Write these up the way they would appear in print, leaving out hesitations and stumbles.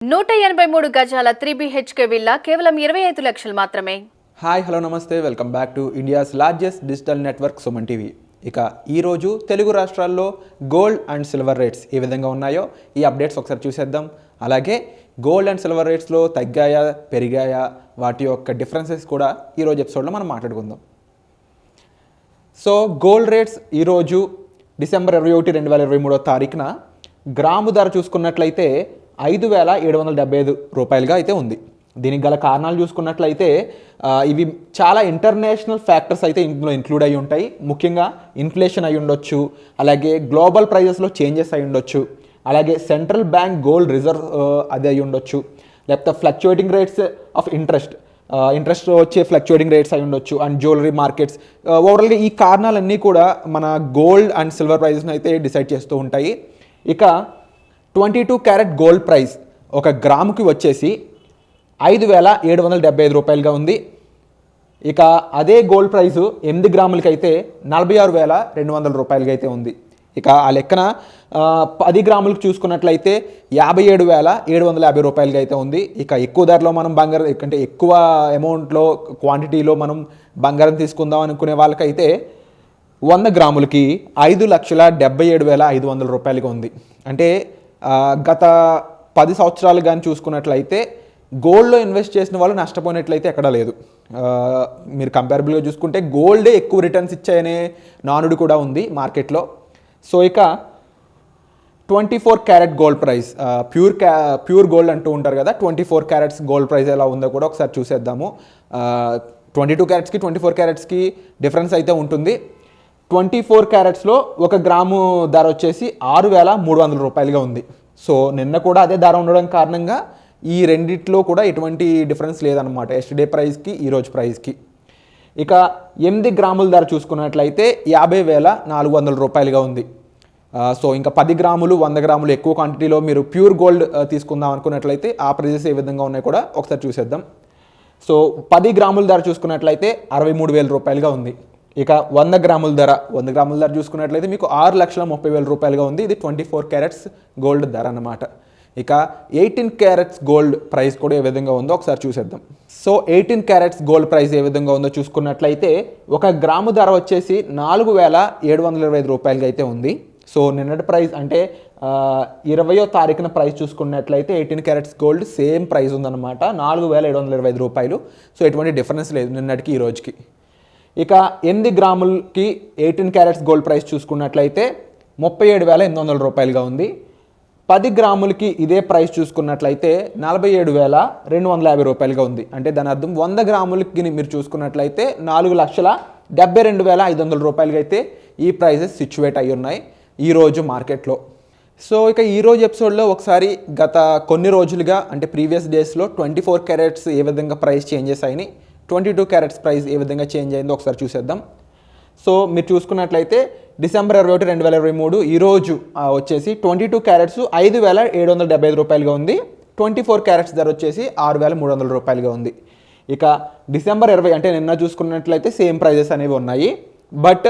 183 గజాల 3BHK villa కేవలం 25 లక్షలు మాత్రమే. హాయ్ హలో నమస్తే, welcome back to India's largest digital network Suman TV. ఇక ఈరోజు తెలుగు రాష్ట్రాల్లో గోల్డ్ అండ్ సిల్వర్ రేట్స్ ఏ విధంగా ఉన్నాయో ఈ అప్డేట్స్ ఒకసారి చూసేద్దాం. అలాగే గోల్డ్ అండ్ సిల్వర్ రేట్స్లో తగ్గాయా పెరిగాయా వాటి యొక్క డిఫరెన్సెస్ కూడా ఈరోజు ఎపిసోడ్లో మనం మాట్లాడుకుందాం. సో గోల్డ్ రేట్స్ ఈరోజు డిసెంబర్ 21, 2023 తారీఖున గ్రాము ధర చూసుకున్నట్లయితే 5,775 రూపాయలుగా అయితే ఉంది. దీనికి గల కారణాలు చూసుకున్నట్లయితే ఇవి చాలా ఇంటర్నేషనల్ ఫ్యాక్టర్స్ అయితే ఇందులో ఇంక్లూడ్ అయి ఉంటాయి. ముఖ్యంగా ఇన్ఫ్లేషన్ అయి ఉండొచ్చు, అలాగే గ్లోబల్ ప్రైజెస్లో చేంజెస్ అయి ఉండొచ్చు, అలాగే సెంట్రల్ బ్యాంక్ గోల్డ్ రిజర్వ్ అది అయి ఉండొచ్చు, లేకపోతే ఫ్లక్చుయేటింగ్ రేట్స్ ఆఫ్ ఇంట్రెస్ట్ వచ్చే ఫ్లక్చుయేటింగ్ రేట్స్ అయి ఉండొచ్చు, అండ్ జ్యువెలరీ మార్కెట్స్. ఓవరాల్గా ఈ కారణాలన్నీ కూడా మన గోల్డ్ అండ్ సిల్వర్ ప్రైజెస్ని అయితే డిసైడ్ చేస్తూ ఉంటాయి. ఇక 22 క్యారెట్ గోల్డ్ ప్రైస్ ఒక గ్రాముకి వచ్చేసి 5,775 రూపాయలుగా ఉంది. ఇక అదే గోల్డ్ ప్రైసు 8 గ్రాములకి అయితే 46,200 రూపాయలుగా అయితే ఉంది. ఇక ఆ లెక్కన 10 గ్రాములకు చూసుకున్నట్లయితే 57,750 రూపాయలుగా అయితే ఉంది. ఇక ఎక్కువ ధరలో మనం బంగారం అంటే ఎక్కువ అమౌంట్లో క్వాంటిటీలో మనం బంగారం తీసుకుందాం అనుకునే వాళ్ళకైతే 100 గ్రాములకి 5,77,500 రూపాయలుగా ఉంది. అంటే గత 10 సంవత్సరాలు కానీ చూసుకున్నట్లయితే గోల్డ్లో ఇన్వెస్ట్ చేసిన వాళ్ళు నష్టపోయినట్లయితే ఎక్కడా లేదు. మీరు కంపారబుల్గా చూసుకుంటే గోల్డే ఎక్కువ రిటర్న్స్ ఇచ్చాయనే నానుడు కూడా ఉంది మార్కెట్లో. సో ఇక 24 carat gold price, pure gold అంటూ ఉంటారు కదా, 24 క్యారెట్స్ గోల్డ్ ప్రైస్ ఎలా ఉందో కూడా ఒకసారి చూసేద్దాము. 22 క్యారెట్స్కి 24 క్యారెట్స్కి డిఫరెన్స్ అయితే ఉంటుంది. 24 క్యారెట్స్లో ఒక గ్రాము ధర వచ్చేసి 6,300 రూపాయలుగా ఉంది. సో నిన్న కూడా అదే ధర ఉండడం కారణంగా ఈ రెండిట్లో కూడా ఎటువంటి డిఫరెన్స్ లేదన్నమాట, ఎస్టర్డే ప్రైస్కి ఈరోజు ప్రైస్కి. ఇక 8 గ్రాముల ధర చూసుకున్నట్లయితే 50,400 రూపాయలుగా ఉంది. సో ఇంకా 10 గ్రాములు 100 గ్రాములు ఎక్కువ క్వాంటిటీలో మీరు ప్యూర్ గోల్డ్ తీసుకుందాం అనుకున్నట్లయితే ఆ ప్రైజెస్ ఏ విధంగా ఉన్నాయో కూడా ఒకసారి చూసేద్దాం. సో 10 గ్రాముల ధర చూసుకున్నట్లయితే 63,000 రూపాయలుగా ఉంది. ఇక 100 గ్రాముల ధర చూసుకున్నట్లయితే మీకు 6,30,000 రూపాయలుగా ఉంది. ఇది 24 క్యారెట్స్ గోల్డ్ ధర అన్నమాట. ఇక 18 క్యారెట్స్ గోల్డ్ ప్రైస్ కూడా ఏ విధంగా ఉందో ఒకసారి చూసేద్దాం. సో 18 క్యారెట్స్ గోల్డ్ ప్రైస్ ఏ విధంగా ఉందో చూసుకున్నట్లయితే ఒక గ్రాము ధర వచ్చేసి 4,725 రూపాయలుగా అయితే ఉంది. సో నిన్నటి ప్రైస్ అంటే 20వ తారీఖున ప్రైస్ చూసుకున్నట్లయితే 18 క్యారెట్స్ గోల్డ్ సేమ్ ప్రైస్ ఉందన్నమాట, 4,725 రూపాయలు. సో ఎటువంటి డిఫరెన్స్ లేదు నిన్నటికి ఈ రోజుకి. ఇక 8 గ్రాములకి 18 క్యారెట్స్ గోల్డ్ ప్రైస్ చూసుకున్నట్లయితే 37,800 రూపాయలుగా ఉంది. 10 గ్రాములకి ఇదే ప్రైస్ చూసుకున్నట్లయితే 47,250 రూపాయలుగా ఉంది. అంటే దాని అర్థం 100 గ్రాములకి మీరు చూసుకున్నట్లయితే 4,72,500 రూపాయలుగా అయితే ఈ ప్రైజెస్ సిచ్యువేట్ అయి ఉన్నాయి ఈరోజు మార్కెట్లో. సో ఇక ఈరోజు ఎపిసోడ్లో ఒకసారి గత కొన్ని రోజులుగా అంటే ప్రీవియస్ డేస్లో 24 క్యారెట్స్ ఏ విధంగా ప్రైస్ చేంజెస్ అయినాయి, 22 క్యారెట్స్ ప్రైస్ ఏ విధంగా చేంజ్ అయిందో ఒకసారి చూసేద్దాం. సో మీరు చూసుకున్నట్లయితే డిసెంబర్ 21, 2023 ఈరోజు వచ్చేసి 22 క్యారెట్స్ 5,775 రూపాయలుగా ఉంది. 24 క్యారెట్స్ ధర వచ్చేసి 6,300 రూపాయలుగా ఉంది. ఇక డిసెంబర్ 20 అంటే నిన్న చూసుకున్నట్లయితే సేమ్ ప్రైజెస్ అనేవి ఉన్నాయి. బట్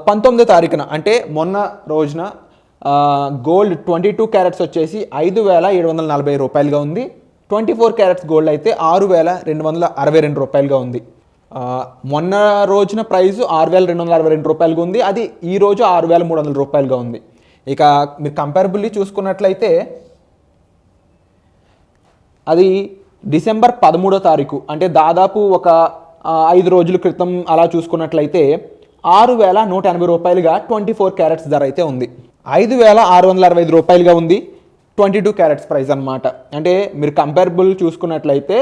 19వ తారీఖున అంటే మొన్న రోజున గోల్డ్ 22 క్యారెట్స్ వచ్చేసి 5,740 రూపాయలుగా ఉంది. 24 క్యారెట్స్ గోల్డ్ అయితే 6,262 రూపాయలుగా ఉంది. మొన్న రోజున ప్రైస్ 6,262 రూపాయలుగా ఉంది, అది ఈరోజు 6,300 రూపాయలుగా ఉంది. ఇక మీరు కంపారబుల్లీ చూసుకున్నట్లయితే అది డిసెంబర్ 13వ తారీఖు అంటే దాదాపు ఒక 5 రోజుల క్రితం అలా చూసుకున్నట్లయితే 6,180 రూపాయలుగా 24 క్యారెట్స్ ధర అయితే ఉంది. 5,665 రూపాయలుగా ఉంది 22 క్యారెట్స్ ప్రైస్ అనమాట. అంటే మీరు కంపారబుల్ చూసుకున్నట్లయితే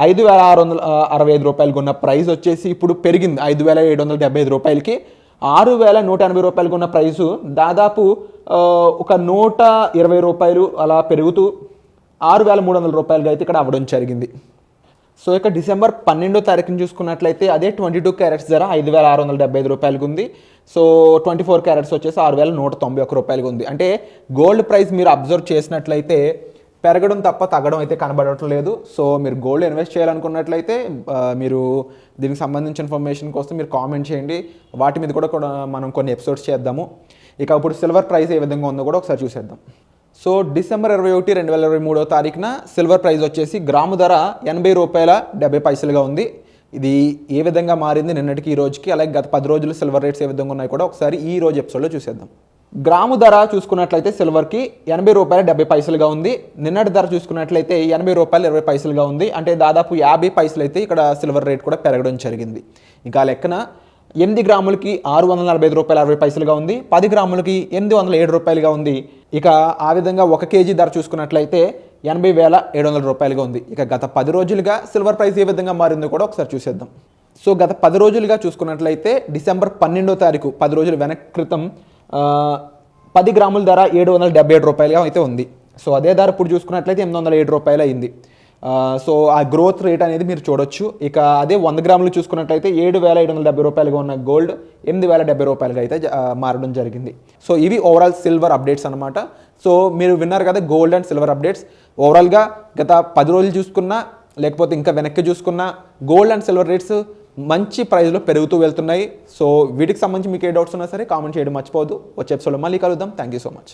5,665 రూపాయలకు ఉన్న ప్రైస్ వచ్చేసి ఇప్పుడు పెరిగింది 5,775 రూపాయలకి. 6,180 రూపాయలకు ఉన్న ప్రైసు దాదాపు ఒక 120 రూపాయలు అలా పెరుగుతూ 6,300 రూపాయలుగా అయితే ఇక్కడ అవ్వడం జరిగింది. సో ఇక డిసెంబర్ 12వ తారీఖున చూసుకున్నట్లయితే అదే 22 క్యారెట్స్ ధర 5,675 రూపాయలకు ఉంది. సో 24 క్యారెట్స్ వచ్చేసి 6,191 రూపాయలుగా ఉంది. అంటే గోల్డ్ ప్రైస్ మీరు అబ్జర్వ్ చేసినట్లయితే పెరగడం తప్ప తగ్గడం అయితే కనబడటం లేదు. సో మీరు గోల్డ్ ఇన్వెస్ట్ చేయాలనుకున్నట్లయితే మీరు దీనికి సంబంధించిన ఇన్ఫర్మేషన్ కోసం మీరు కామెంట్ చేయండి, వాటి మీద కూడా మనం కొన్ని ఎపిసోడ్స్ చేద్దాము. ఇక ఇప్పుడు సిల్వర్ ప్రైస్ ఏ విధంగా ఉందో కూడా ఒకసారి చూసేద్దాం. సో డిసెంబర్ 21, 2023 తారీఖున సిల్వర్ ప్రైస్ వచ్చేసి గ్రాము ధర ₹80.70 ఉంది. ఇది ఏ విధంగా మారింది నిన్నటికి ఈ రోజుకి, అలాగే గత 10 రోజులు సిల్వర్ రేట్స్ ఏ విధంగా ఉన్నాయి కూడా ఒకసారి ఈ రోజు ఎపిసోడ్లో చూసేద్దాం. గ్రాము ధర చూసుకున్నట్లయితే సిల్వర్కి ₹80.70 ఉంది. నిన్నటి ధర చూసుకున్నట్లయితే ₹80.20 ఉంది. అంటే దాదాపు 50 పైసలు అయితే ఇక్కడ సిల్వర్ రేట్ కూడా పెరగడం జరిగింది. ఇంకా లెక్కన 8 గ్రాములకి ₹645.60 ఉంది. 10 గ్రాములకి ₹807 ఉంది. ఇక ఆ విధంగా 1 కేజీ ధర చూసుకున్నట్లయితే ₹80,700 ఉంది. ఇక గత 10 రోజులుగా సిల్వర్ ప్రైస్ ఏ విధంగా మారిందో కూడా ఒకసారి చూసేద్దాం. సో గత 10 రోజులుగా చూసుకున్నట్లయితే డిసెంబర్ 12వ తారీఖు 10 రోజుల వెనక్ క్రితం 10 గ్రాముల ధర ₹777 అయితే ఉంది. సో అదే ధర ఇప్పుడు చూసుకున్నట్లయితే ₹807 అయింది. సో ఆ గ్రోత్ రేట్ అనేది మీరు చూడొచ్చు. ఇక అదే 100 గ్రాములు చూసుకున్నట్లయితే ₹7,770 ఉన్న గోల్డ్ ₹8,070 అయితే మారడం జరిగింది. సో ఇవి ఓవరాల్ సిల్వర్ అప్డేట్స్ అనమాట. సో మీరు విన్నారు కదా గోల్డ్ అండ్ సిల్వర్ అప్డేట్స్. ఓవరాల్గా గత 10 రోజులు చూసుకున్నా లేకపోతే ఇంకా వెనక్కి చూసుకున్నా గోల్డ్ అండ్ సిల్వర్ రేట్స్ మంచి ప్రైస్లో పెరుగుతూ వెళ్తున్నాయి. సో వీటికి సంబంధించి మీకు ఏ డౌట్స్ ఉన్నా సరే కామెంట్ చేయడం మర్చిపోవద్దు. వచ్చే ఎపిసోడ్లో మళ్ళీ కలుద్దాం. Thank you so much.